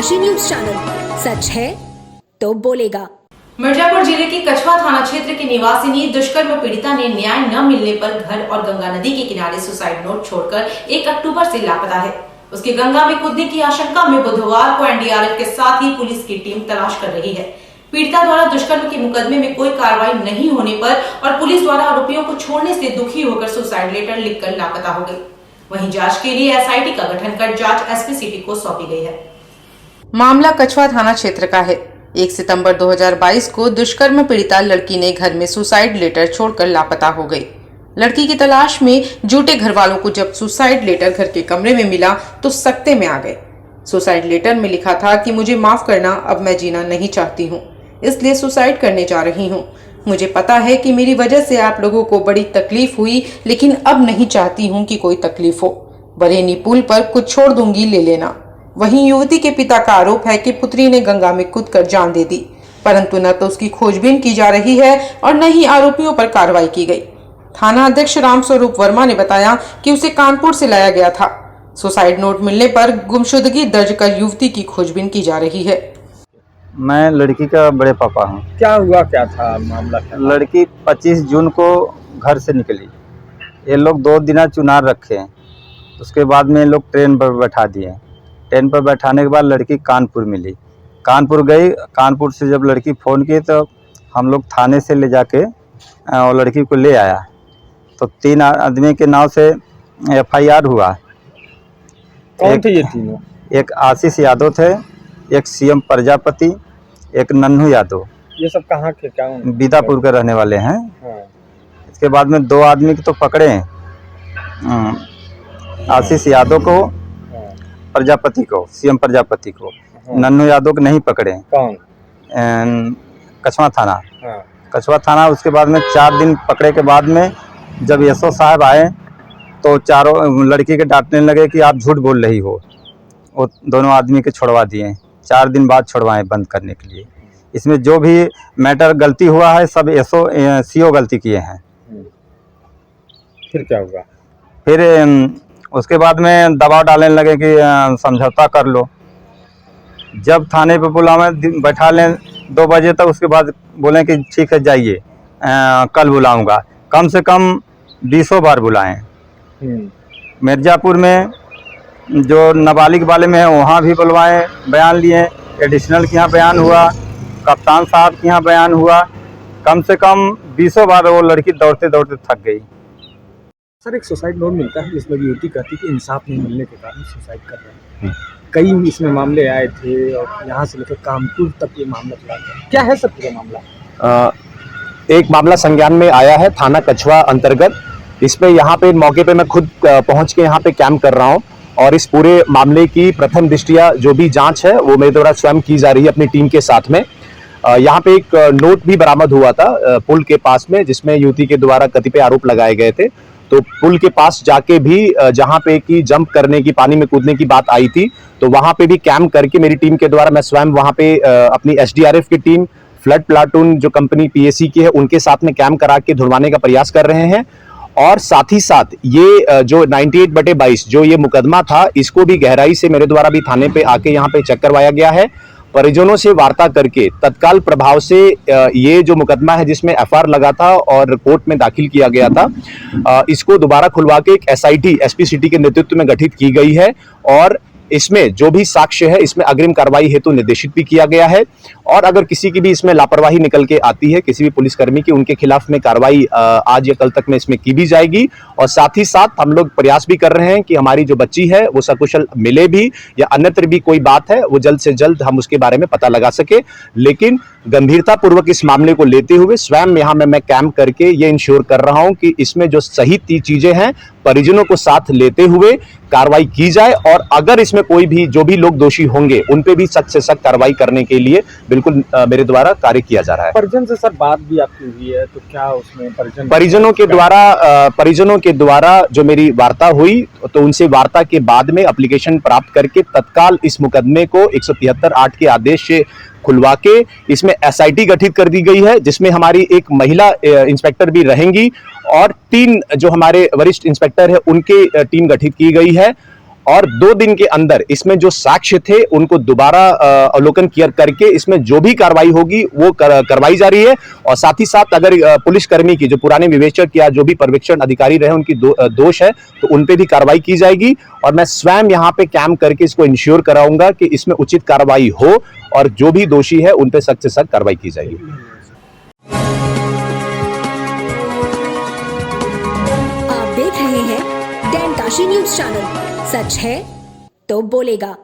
Kashi news channel, सच है तो बोलेगा। मिर्जापुर जिले के कछवा थाना क्षेत्र की निवासिनी दुष्कर्म पीड़िता ने न्याय न मिलने पर घर और गंगा नदी के किनारे सुसाइड नोट छोड़कर 1 अक्टूबर से लापता है। उसकी गंगा में कूदने की आशंका में बुधवार को एनडीआरएफ के साथ ही पुलिस की टीम तलाश कर रही है। पीड़िता द्वारा दुष्कर्म के मुकदमे में कोई कार्रवाई नहीं होने पर और पुलिस द्वारा आरोपियों को छोड़ने से दुखी होकर सुसाइड लेटर लिखकर लापता हो गई। वहीं जांच के लिए एसआईटी का गठन कर जांच एसपी सिटी को सौंपी गई है। मामला कछवा थाना क्षेत्र का है। 1 सितंबर 2022 को दुष्कर्म पीड़िता लड़की ने घर में सुसाइड लेटर छोड़कर लापता हो गई। लड़की की तलाश में जुटे घर वालों को जब सुसाइड लेटर घर के कमरे में मिला तो सकते में आ गए। सुसाइड लेटर में लिखा था कि मुझे माफ करना, अब मैं जीना नहीं चाहती हूँ, इसलिए सुसाइड करने जा रही हूँ। मुझे पता है कि मेरी वजह से आप लोगों को बड़ी तकलीफ हुई, लेकिन अब नहीं चाहती हूँ कि कोई तकलीफ हो। बरेनी पुल पर कुछ छोड़ दूंगी, ले लेना। वहीं युवती के पिता का आरोप है कि पुत्री ने गंगा में कूदकर जान दे दी, परंतु न तो उसकी खोजबीन की जा रही है और न ही आरोपियों पर कार्रवाई की गई। थाना अध्यक्ष रामस्वरूप वर्मा ने बताया कि उसे कानपुर से लाया गया था। सुसाइड नोट मिलने पर गुमशुदगी दर्ज कर युवती की खोजबीन की जा रही है। मैं लड़की का बड़े पापा हूँ। क्या हुआ, क्या था मामला? क्या था? लड़की 25 जून को घर से निकली। ये लोग 2 दिन चुनार रखे हैं, उसके बाद में लोग ट्रेन पर बैठा दिए। ट्रेन पर बैठाने के बाद लड़की कानपुर मिली। कानपुर गई। कानपुर से जब लड़की फ़ोन की तो हम लोग थाने से ले जाके और लड़की को ले आया। तो 3 आदमी के नाम से FIR हुआ। कौन थे ये तीनों? एक आशीष यादव थे, एक CM प्रजापति, एक नन्हू यादव। ये सब कहाँ के? क्या बीदापुर के रहने वाले हैं। हाँ। इसके बाद में 2 आदमी को तो पकड़े हैं, आशीष यादव को, प्रजापति को, CM प्रजापति को। नन्हू यादव को नहीं पकड़े। कौन? कछवा थाना। हाँ। कछवा थाना। उसके बाद में 4 दिन पकड़े के बाद में जब SO साहब आए तो चारों लड़की के डांटने लगे कि आप झूठ बोल रही हो। वो दोनों आदमी के छुड़वा दिए। 4 दिन बाद छुड़वाएं बंद करने के लिए। इसमें जो भी मैटर गलती हुआ है सब CO गलती किए हैं। फिर क्या हुआ? फिर उसके बाद में दबाव डालने लगे कि समझौता कर लो। जब थाने पे बुलावे, बैठा लें 2 बजे तक, उसके बाद बोलें कि ठीक है जाइए, कल बुलाऊंगा। कम से कम 20 बार बुलाएं। मिर्जापुर में जो नाबालिग वाले में है वहाँ भी बुलवाएं, बयान लिए। एडिशनल के यहाँ बयान हुआ, कप्तान साहब के यहाँ बयान हुआ। कम से कम 20 बार वो लड़की दौड़ते दौड़ते थक गई। सर, एक सुसाइड नोट मिलता है जिसमें युवती कहती है कि इंसाफ नहीं मिलने के कारण सुसाइड कर रहे हैं। कई इसमें मामले आए थे और यहाँ से लेकर कानपुर तक ये मामला चला गया। क्या है सर पूरा मामला? एक मामला संज्ञान में आया है थाना कछवा अंतर्गत। इसमें यहाँ पे मौके पे मैं खुद पहुँच के यहाँ पे कैंप कर रहा हूँ और इस पूरे मामले की प्रथम दृष्टिया जो भी जांच है वो मेरे द्वारा स्वयं की जा रही है अपनी टीम के साथ में। यहाँ पे एक नोट भी बरामद हुआ था पुल के पास में, जिसमें युवती के द्वारा कतिपय आरोप लगाए गए थे। तो पुल के पास जाके भी जहाँ पे कि जंप करने की, पानी में कूदने की बात आई थी, तो वहाँ पे भी कैंप करके मेरी टीम के द्वारा मैं स्वयं वहाँ पे अपनी SDRF की टीम, फ्लड प्लाटून जो कंपनी PAC की है उनके साथ में कैंप करा के ढुलवाने का प्रयास कर रहे हैं। और साथ ही साथ ये जो 98/22 जो ये मुकदमा था, इसको भी गहराई से मेरे द्वारा भी थाने पे आके यहाँ पे चेक करवाया गया है। परिजनों से वार्ता करके तत्काल प्रभाव से ये जो मुकदमा है जिसमें FR लगा था और कोर्ट में दाखिल किया गया था, इसको दोबारा खुलवा के एक SIT SP सिटी के नेतृत्व में गठित की गई है और इसमें जो भी साक्ष्य है इसमें अग्रिम कार्रवाई हेतु निर्देशित भी किया गया है। और अगर किसी की भी इसमें लापरवाही निकल के आती है, किसी भी पुलिसकर्मी की, उनके खिलाफ में कार्रवाई आज या कल तक में इसमें की भी जाएगी। और साथ ही साथ हम लोग प्रयास भी कर रहे हैं कि हमारी जो बच्ची है वो सकुशल मिले भी, या अन्यत्र भी कोई बात है वो जल्द से जल्द हम उसके बारे में पता लगा सके। लेकिन गंभीरता पूर्वक इस मामले को लेते हुए स्वयं यहाँ मैं कैंप करके ये इंश्योर कर रहा हूँ कि इसमें जो सही चीजें हैं परिजनों को साथ लेते हुए कार्रवाई की जाए और अगर इसमें कोई भी जो भी लोग दोषी होंगे उन पे भी सख्त से सख्त कार्रवाई करने के लिए बिल्कुल मेरे द्वारा कार्य किया जा रहा है। परिजन से सर बात भी आपकी हुई है, तो क्या उसमें परिजनों के द्वारा जो मेरी वार्ता हुई तो उनसे वार्ता के बाद में एप्लीकेशन प्राप्त करके तत्काल इस मुकदमे को 173(8) के आदेश से खुलवा के इसमें SIT गठित कर दी गई है, जिसमें हमारी एक महिला इंस्पेक्टर भी रहेंगी और 3 जो हमारे वरिष्ठ इंस्पेक्टर है उनके टीम गठित की गई है। और 2 दिन के अंदर इसमें जो साक्ष्य थे उनको दोबारा अवलोकन किया करके इसमें जो भी कार्रवाई होगी वो करवाई जा रही है। और साथ ही साथ अगर पुलिसकर्मी की जो पुराने विवेचक या जो भी पर्यवेक्षण अधिकारी रहे उनकी दोष है तो उन पे भी कार्रवाई की जाएगी। और मैं स्वयं यहाँ पे कैंप करके इसको इंश्योर कराऊंगा कि इसमें उचित कार्रवाई हो और जो भी दोषी है उन पे सख्त से सख्त कार्रवाई की जाएगी। आप देख रहे हैं डैन काशी न्यूज चैनल। सच है तो बोलेगा।